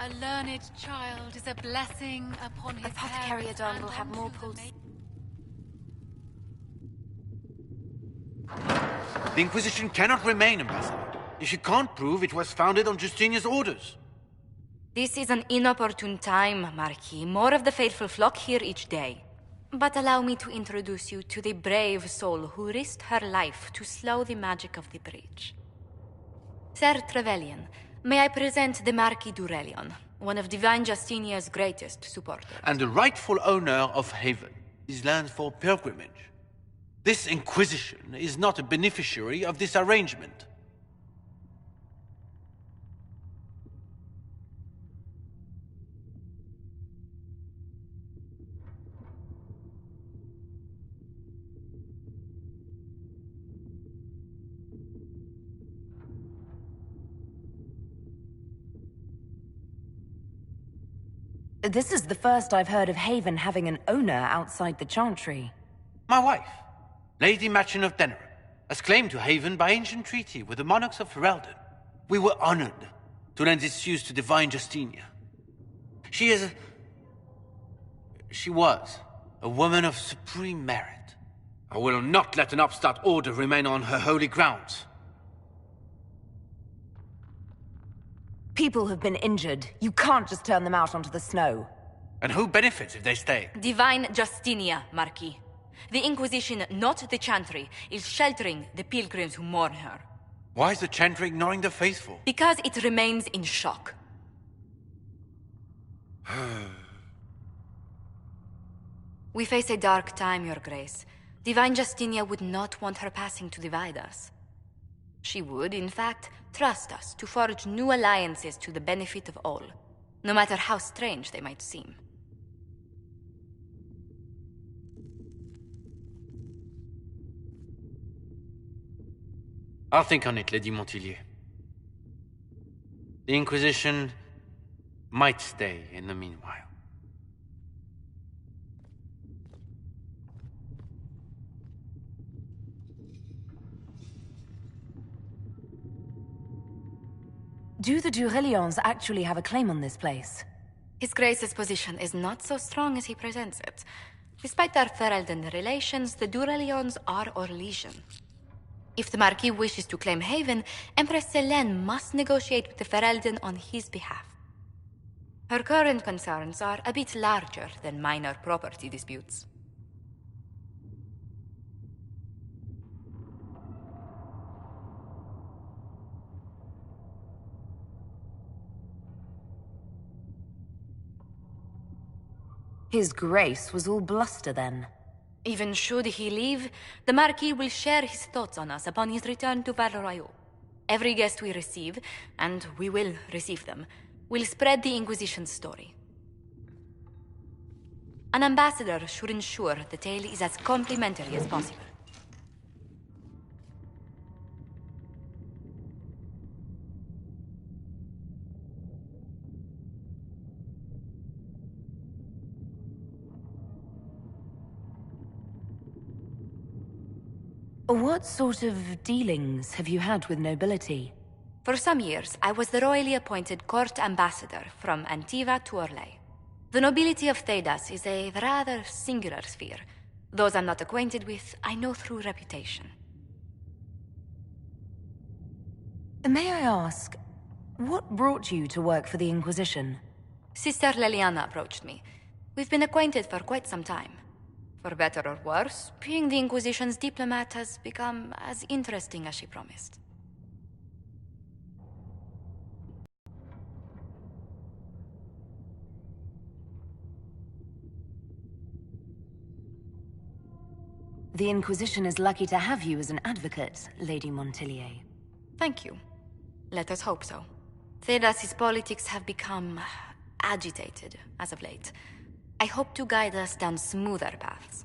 A learned child is a blessing upon his Apothecary parents Adon and will have unto more the pulse. The Inquisition cannot remain, Ambassador, if you can't prove it was founded on Justinia's orders. This is an inopportune time, Marquis. More of the faithful flock here each day. But allow me to introduce you to the brave soul who risked her life to slow the magic of the breach. Ser Trevelyan, may I present the Marquis Durelion, one of Divine Justinia's greatest supporters. And the rightful owner of Haven, his land for pilgrimage. This Inquisition is not a beneficiary of this arrangement. This is the first I've heard of Haven having an owner outside the Chantry. My wife, Lady Machin of Denerim, has claimed to Haven by ancient treaty with the monarchs of Ferelden. We were honored to lend its use to Divine Justinia. She was a woman of supreme merit. I will not let an upstart order remain on her holy grounds. People have been injured. You can't just turn them out onto the snow. And who benefits if they stay? Divine Justinia, Marquis. The Inquisition, not the Chantry, is sheltering the pilgrims who mourn her. Why is the Chantry ignoring the faithful? Because it remains in shock. We face a dark time, Your Grace. Divine Justinia would not want her passing to divide us. She would, in fact, trust us to forge new alliances to the benefit of all, no matter how strange they might seem. I'll think on it, Lady Montilyet. The Inquisition might stay in the meanwhile. Do the Durelions actually have a claim on this place? His Grace's position is not so strong as he presents it. Despite their Ferelden relations, the Durelions are Orlesian. If the Marquis wishes to claim Haven, Empress Selene must negotiate with the Ferelden on his behalf. Her current concerns are a bit larger than minor property disputes. His Grace was all bluster then. Even should he leave, the Marquis will share his thoughts on us upon his return to Val Royeaux. Every guest we receive, and we will receive them, will spread the Inquisition's story. An ambassador should ensure the tale is as complimentary as possible. What sort of dealings have you had with nobility? For some years, I was the royally appointed court ambassador from Antiva to Orlais. The nobility of Thedas is a rather singular sphere. Those I'm not acquainted with, I know through reputation. May I ask, what brought you to work for the Inquisition? Sister Leliana approached me. We've been acquainted for quite some time. For better or worse, being the Inquisition's diplomat has become as interesting as she promised. The Inquisition is lucky to have you as an advocate, Lady Montilyet. Thank you. Let us hope so. Thedas's politics have become agitated as of late. I hope to guide us down smoother paths.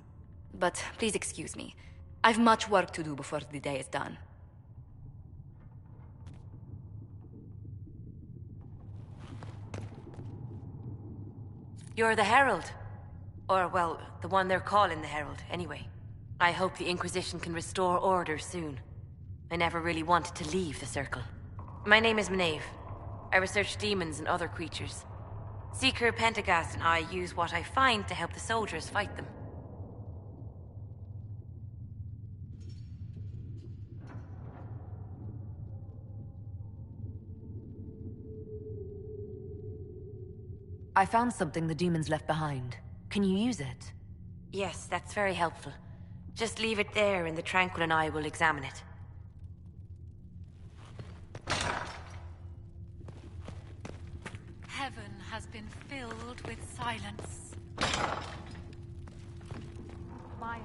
But please excuse me. I've much work to do before the day is done. You're the Herald. Or, well, the one they're calling the Herald, anyway. I hope the Inquisition can restore order soon. I never really wanted to leave the Circle. My name is Maeve. I research demons and other creatures. Seeker Pentagast and I use what I find to help the soldiers fight them. I found something the demons left behind. Can you use it? Yes, that's very helpful. Just leave it there and the Tranquil and I will examine it. Heaven has been filled with silence. My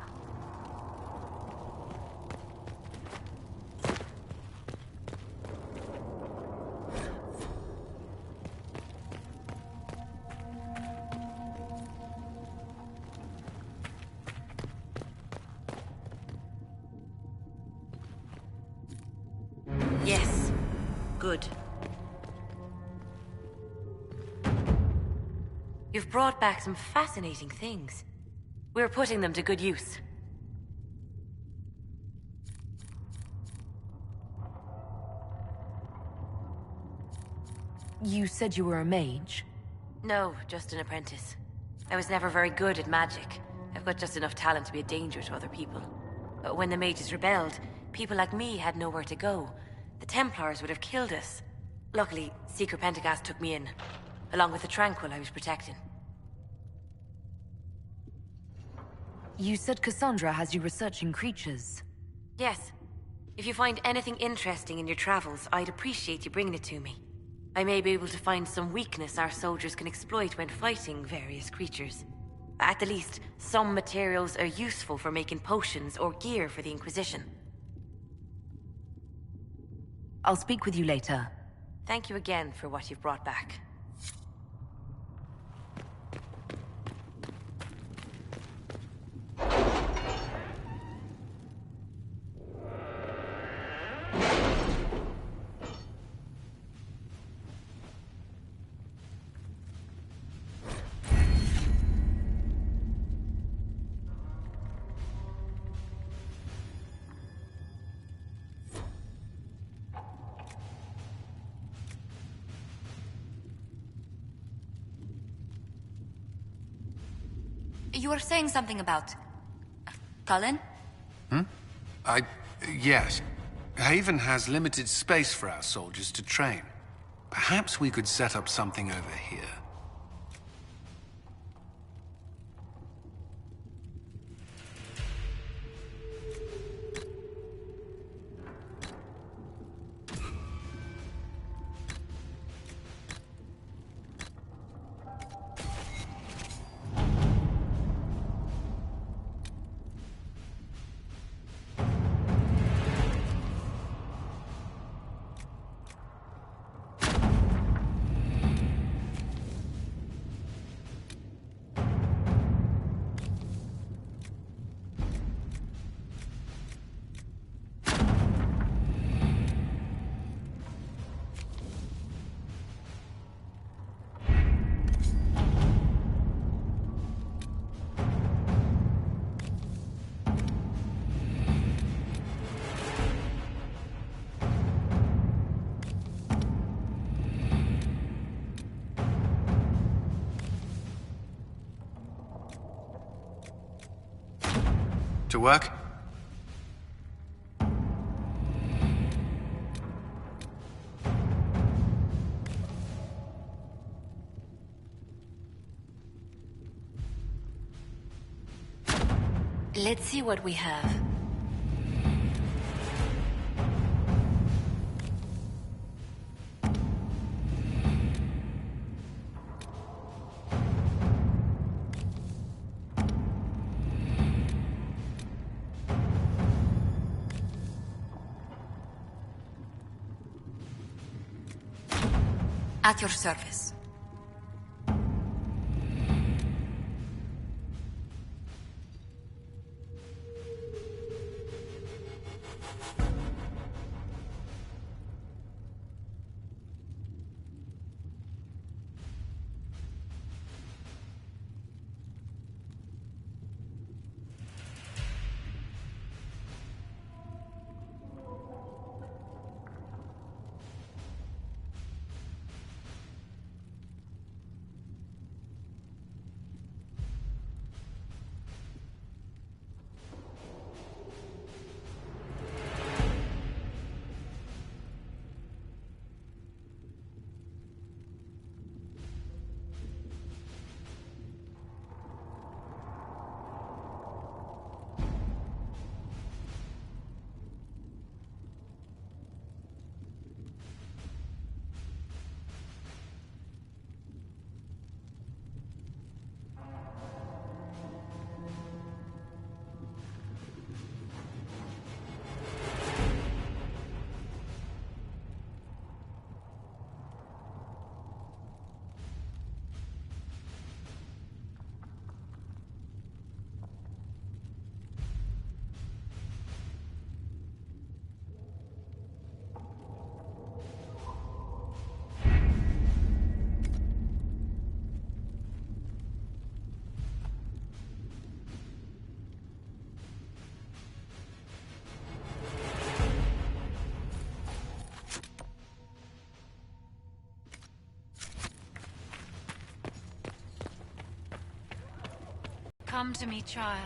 Yes. Good. You've brought back some fascinating things. We're putting them to good use. You said you were a mage? No, just an apprentice. I was never very good at magic. I've got just enough talent to be a danger to other people. But when the mages rebelled, people like me had nowhere to go. The Templars would have killed us. Luckily, Seeker Pentagast took me in, along with the Tranquil I was protecting. You said Cassandra has you researching creatures. Yes. If you find anything interesting in your travels, I'd appreciate you bringing it to me. I may be able to find some weakness our soldiers can exploit when fighting various creatures. At the least, some materials are useful for making potions or gear for the Inquisition. I'll speak with you later. Thank you again for what you've brought back. You were saying something about... Cullen? Yes. Haven has limited space for our soldiers to train. Perhaps we could set up something over here. To work? Let's see what we have. At your service. Come to me, child,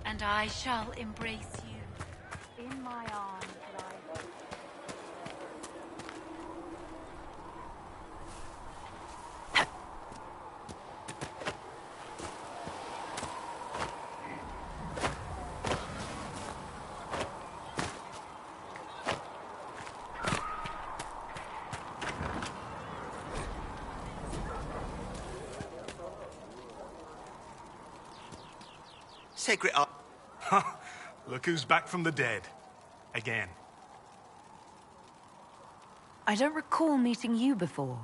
and I shall embrace you. In my arms lie. Sacred art. Look who's back from the dead. Again. I don't recall meeting you before.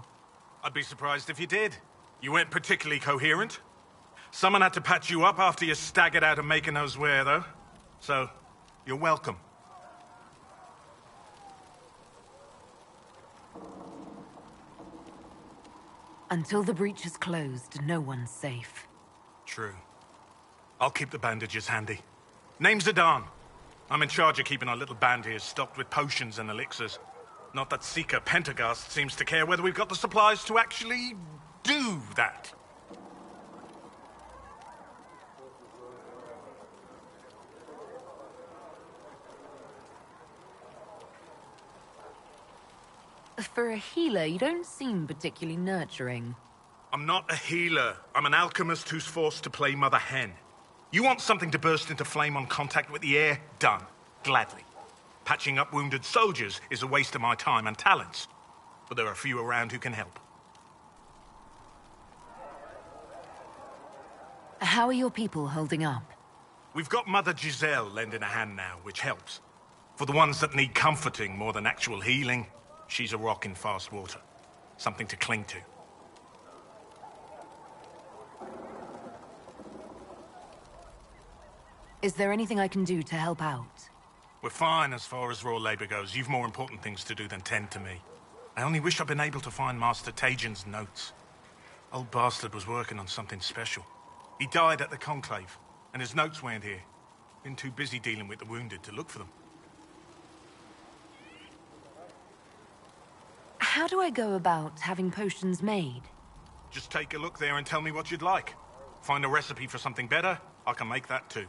I'd be surprised if you did. You weren't particularly coherent. Someone had to patch you up after you staggered out of Making knows where, though. So, you're welcome. Until the breach is closed, no one's safe. True. I'll keep the bandages handy. Name's Zidane. I'm in charge of keeping our little band here stocked with potions and elixirs. Not that Seeker Pentagast seems to care whether we've got the supplies to actually do that. For a healer, you don't seem particularly nurturing. I'm not a healer. I'm an alchemist who's forced to play Mother Hen. You want something to burst into flame on contact with the air? Done. Gladly. Patching up wounded soldiers is a waste of my time and talents. But there are a few around who can help. How are your people holding up? We've got Mother Giselle lending a hand now, which helps. For the ones that need comforting more than actual healing, she's a rock in fast water. Something to cling to. Is there anything I can do to help out? We're fine as far as raw labor goes. You've more important things to do than tend to me. I only wish I'd been able to find Master Tajin's notes. Old bastard was working on something special. He died at the Conclave, and his notes weren't here. Been too busy dealing with the wounded to look for them. How do I go about having potions made? Just take a look there and tell me what you'd like. Find a recipe for something better, I can make that too.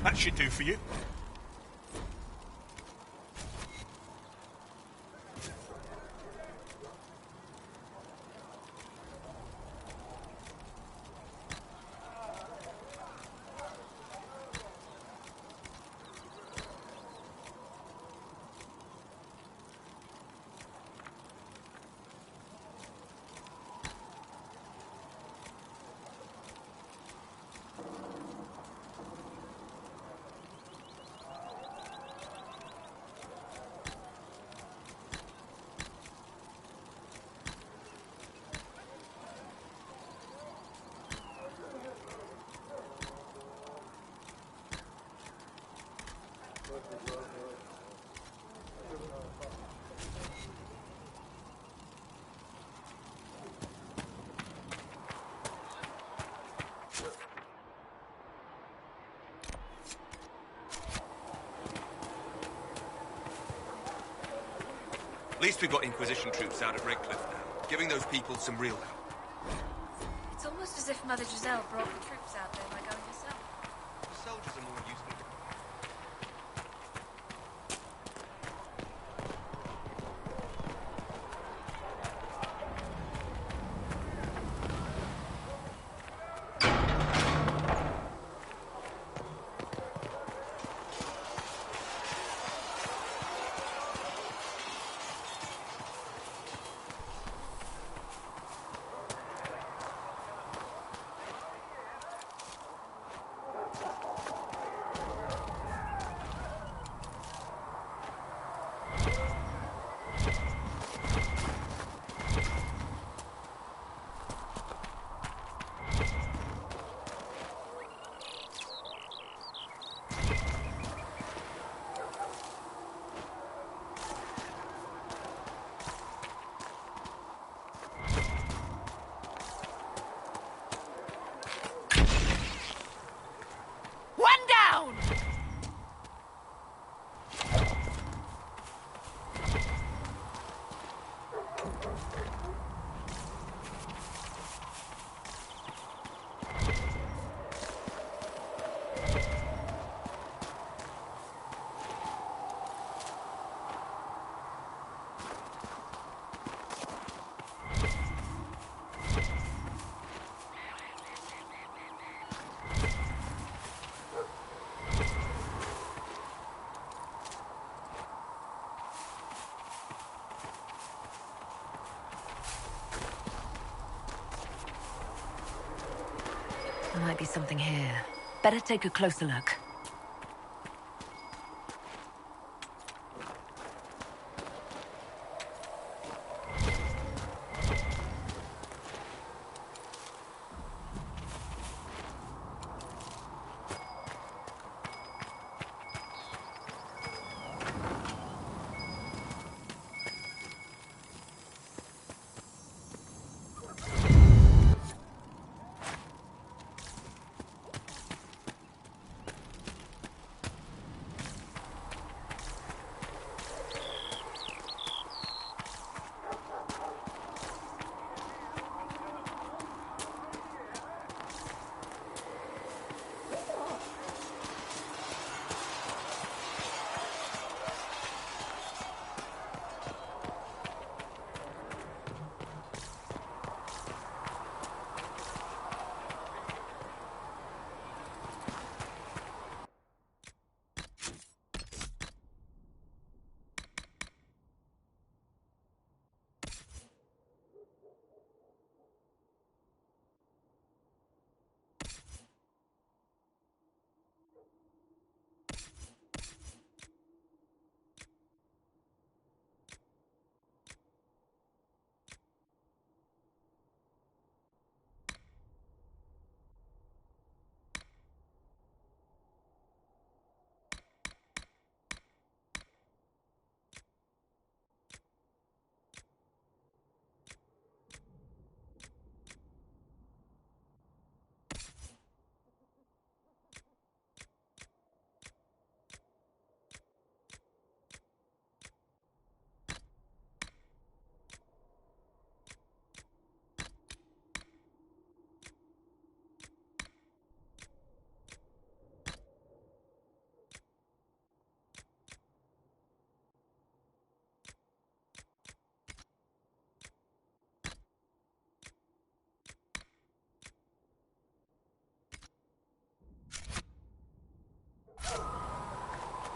That should do for you. At least we've got Inquisition troops out at Redcliffe now, giving those people some real help. It's almost as if Mother Giselle brought the troops out there by going herself. The soldiers are more useful. might be something here. Better take a closer look.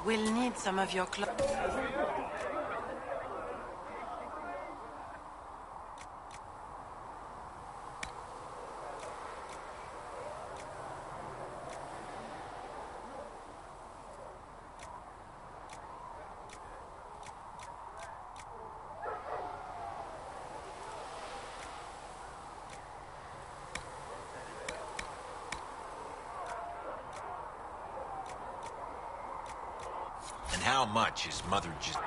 We'll need some of your clothes. And how much is Mother just...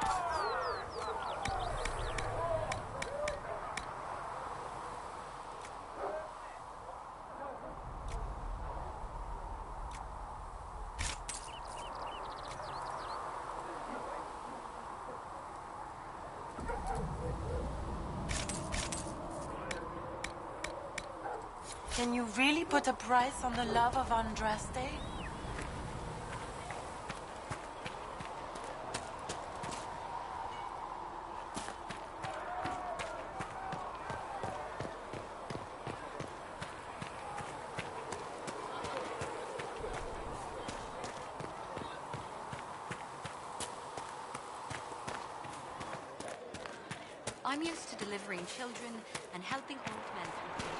Can you really put a price on the love of Andraste? I'm used to delivering children and helping old men through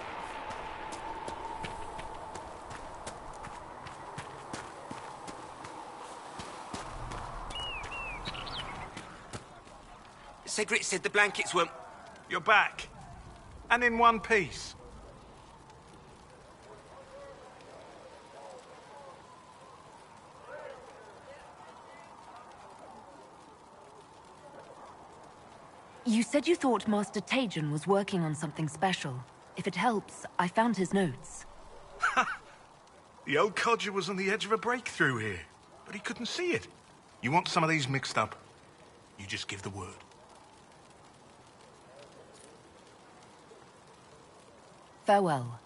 Cedric said the blankets were... You're back. And in one piece. You said you thought Master Tajan was working on something special. If it helps, I found his notes. The old codger was on the edge of a breakthrough here, but he couldn't see it. You want some of these mixed up? You just give the word. Farewell.